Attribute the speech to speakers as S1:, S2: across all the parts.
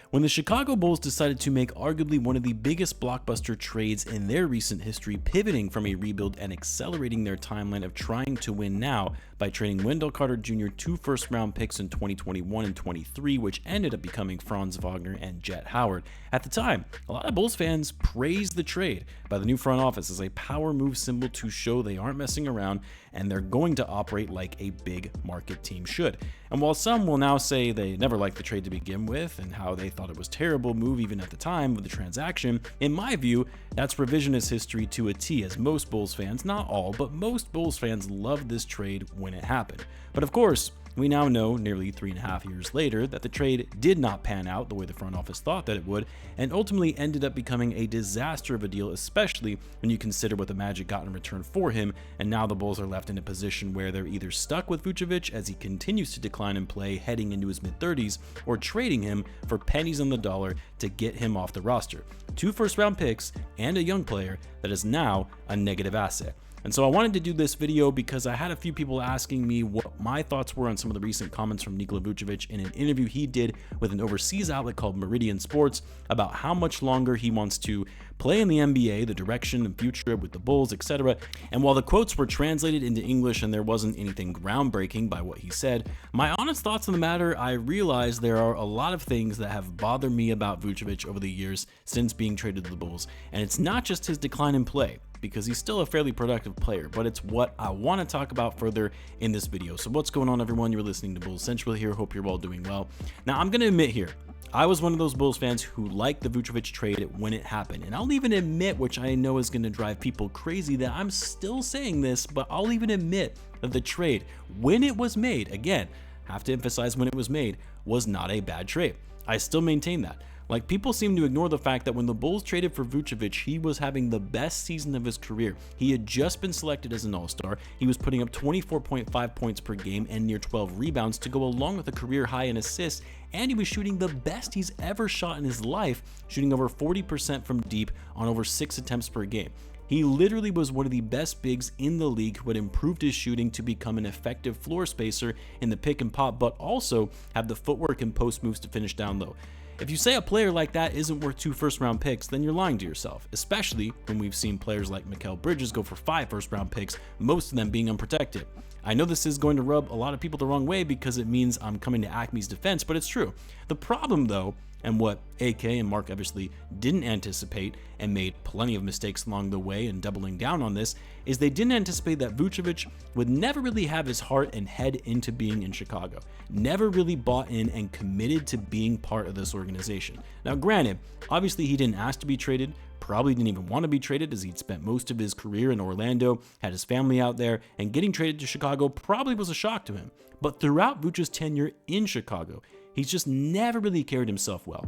S1: When the Chicago Bulls decided to make arguably one of the biggest blockbuster trades in their recent history, pivoting from a rebuild and accelerating their timeline of trying to win now by trading Wendell Carter Jr. 2 first-round picks in 2021 and 23, which ended up becoming Franz Wagner and Jet Howard. At the time, a lot of Bulls fans praised the trade by the new front office as a power move symbol to show they aren't messing around and they're going to operate like a big market team should. And while some will now say they never liked the trade to begin with and how they thought it was a terrible move even at the time of the transaction, in my view, that's revisionist history to a T, as most Bulls fans, not all, but most Bulls fans loved this trade when it happened. But of course, we now know, nearly 3.5 years later, that the trade did not pan out the way the front office thought that it would, and ultimately ended up becoming a disaster of a deal, especially when you consider what the Magic got in return for him, and now the Bulls are left in a position where they're either stuck with Vucevic as he continues to decline in play heading into his mid-30s, or trading him for pennies on the dollar to get him off the roster. 2 first-round picks and a young player that is now a negative asset. And so I wanted to do this video because I had a few people asking me what my thoughts were on some of the recent comments from Nikola Vucevic in an interview he did with an overseas outlet called Meridian Sports about how much longer he wants to play in the NBA, the direction and future with the Bulls, etc. And while the quotes were translated into English and there wasn't anything groundbreaking by what he said, my honest thoughts on the matter, I realized there are a lot of things that have bothered me about Vucevic over the years since being traded to the Bulls. And it's not just his decline in play, because he's still a fairly productive player, but it's what I want to talk about further in this video. So what's going on, everyone? You're listening to Bulls Central here. Hope you're all doing well. Now, I'm going to admit here, I was one of those Bulls fans who liked the Vucevic trade when it happened. And I'll even admit, which I know is going to drive people crazy, that I'm still saying this, but I'll even admit that the trade, when it was made, again, have to emphasize when it was made, was not a bad trade. I still maintain that. Like, people seem to ignore the fact that when the Bulls traded for Vucevic, he was having the best season of his career. He had just been selected as an all-star. He was putting up 24.5 points per game and near 12 rebounds to go along with a career high in assists, and he was shooting the best he's ever shot in his life, shooting over 40% from deep on over 6 attempts per game. He literally was one of the best bigs in the league who had improved his shooting to become an effective floor spacer in the pick and pop, but also have the footwork and post moves to finish down low. If you say a player like that isn't worth 2 first-round picks, then you're lying to yourself, especially when we've seen players like Mikal Bridges go for 5 first-round picks, most of them being unprotected. I know this is going to rub a lot of people the wrong way because it means I'm coming to Acme's defense, but it's true. The problem, though, and what AK and Mark obviously didn't anticipate and made plenty of mistakes along the way and doubling down on this, is they didn't anticipate that Vucevic would never really have his heart and head into being in Chicago. Never really bought in and committed to being part of this organization. Now granted, obviously he didn't ask to be traded, probably didn't even want to be traded as he'd spent most of his career in Orlando, had his family out there, and getting traded to Chicago probably was a shock to him. But throughout Vucevic's tenure in Chicago, he's just never really carried himself well.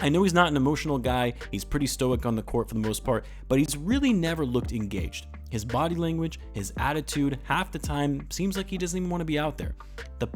S1: I know he's not an emotional guy, he's pretty stoic on the court for the most part, but he's really never looked engaged. His body language, his attitude, half the time seems like he doesn't even want to be out there. This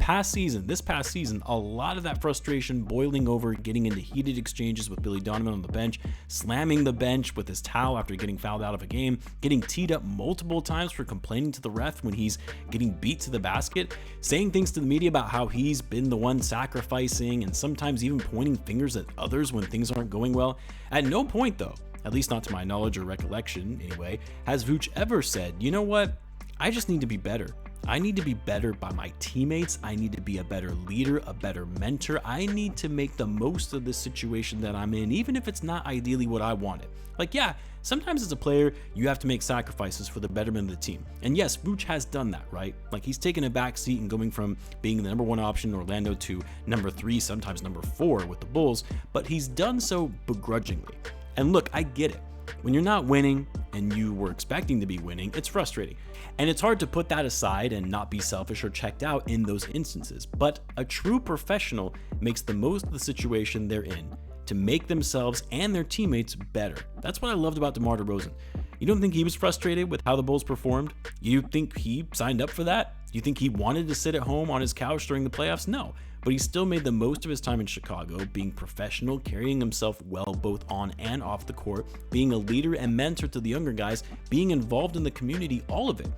S1: past season, a lot of that frustration boiling over, getting into heated exchanges with Billy Donovan on the bench, slamming the bench with his towel after getting fouled out of a game, getting teed up multiple times for complaining to the ref when he's getting beat to the basket, saying things to the media about how he's been the one sacrificing, and sometimes even pointing fingers at others when things aren't going well. At no point, though, at least not to my knowledge or recollection anyway, has Vuce ever said, you know what, I just need to be better. I need to be better by my teammates. I need to be a better leader, a better mentor. I need to make the most of this situation that I'm in, even if it's not ideally what I wanted. Like, yeah, sometimes as a player, you have to make sacrifices for the betterment of the team. And yes, Vuce has done that, right? Like, he's taken a back seat and going from being the number 1 option in Orlando to number 3, sometimes number 4 with the Bulls, but he's done so begrudgingly. And look, I get it. When you're not winning and you were expecting to be winning, it's frustrating. And it's hard to put that aside and not be selfish or checked out in those instances. But a true professional makes the most of the situation they're in to make themselves and their teammates better. That's what I loved about DeMar DeRozan. You don't think he was frustrated with how the Bulls performed? You think he signed up for that? You think he wanted to sit at home on his couch during the playoffs? No. But he still made the most of his time in Chicago, being professional, carrying himself well both on and off the court, being a leader and mentor to the younger guys, being involved in the community, all of it.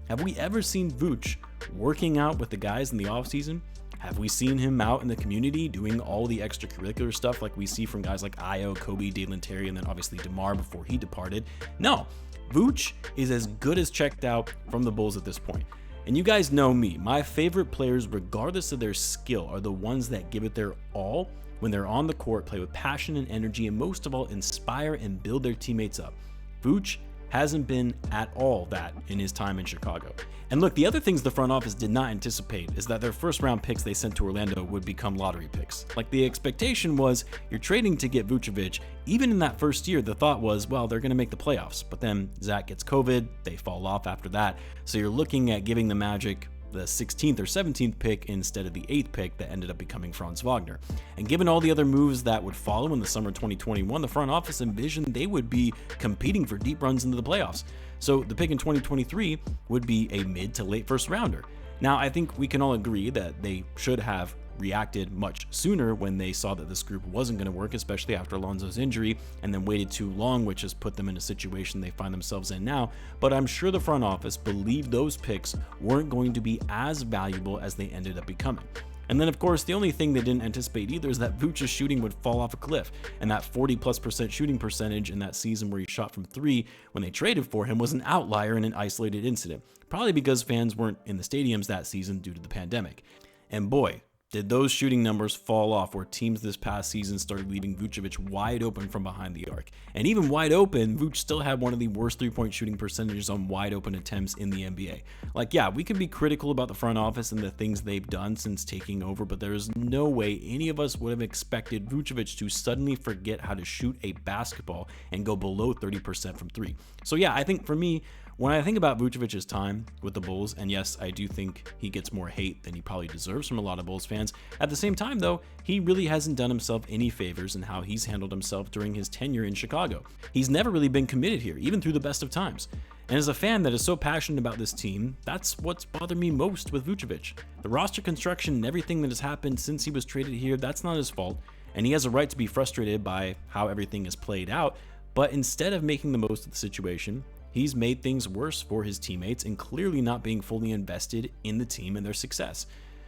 S1: Have we ever seen Vuce working out with the guys in the offseason? Have we seen him out in the community doing all the extracurricular stuff like we see from guys like Io, Coby, Dalen Terry, and then obviously DeMar before he departed? No. Vooch is as good as checked out from the Bulls at this point. And you guys know me, my favorite players, regardless of their skill, are the ones that give it their all when they're on the court, play with passion and energy, and most of all, inspire and build their teammates up. Vooch hasn't been at all that in his time in Chicago. And look, the other things the front office did not anticipate is that their first round picks they sent to Orlando would become lottery picks. Like, the expectation was you're trading to get Vucevic. Even in that first year, the thought was, well, they're going to make the playoffs. But then Zach gets COVID, they fall off after that. So you're looking at giving the Magic the 16th or 17th pick instead of the 8th pick that ended up becoming Franz Wagner. And given all the other moves that would follow in the summer 2021, the front office envisioned they would be competing for deep runs into the playoffs. So the pick in 2023 would be a mid to late first rounder. Now, I think we can all agree that they should have reacted much sooner when they saw that this group wasn't going to work, especially after Alonzo's injury, and then waited too long, which has put them in a situation they find themselves in now. But I'm sure the front office believed those picks weren't going to be as valuable as they ended up becoming. And then, of course, the only thing they didn't anticipate either is that Vooch's shooting would fall off a cliff, and that 40+% shooting percentage in that season where he shot from 3 when they traded for him was an outlier and an isolated incident, probably because fans weren't in the stadiums that season due to the pandemic. And boy, did those shooting numbers fall off where teams this past season started leaving Vucevic wide open from behind the arc. And even wide open, Vooch still had one of the worst three-point shooting percentages on wide open attempts in the NBA. Like, yeah, we can be critical about the front office and the things they've done since taking over, but there's no way any of us would have expected Vucevic to suddenly forget how to shoot a basketball and go below 30% from 3. So yeah, I think for me, when I think about Vucevic's time with the Bulls, and yes, I do think he gets more hate than he probably deserves from a lot of Bulls fans, at the same time though, he really hasn't done himself any favors in how he's handled himself during his tenure in Chicago. He's never really been committed here, even through the best of times. And as a fan that is so passionate about this team, that's what's bothered me most with Vucevic. The roster construction and everything that has happened since he was traded here, that's not his fault, and he has a right to be frustrated by how everything is played out, but instead of making the most of the situation, he's made things worse for his teammates and clearly not being fully invested in the team and their success.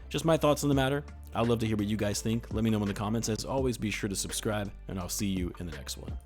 S1: Just my thoughts on the matter. I'd love to hear what you guys think. Let me know in the comments. As always, be sure to subscribe, and I'll see you in the next one.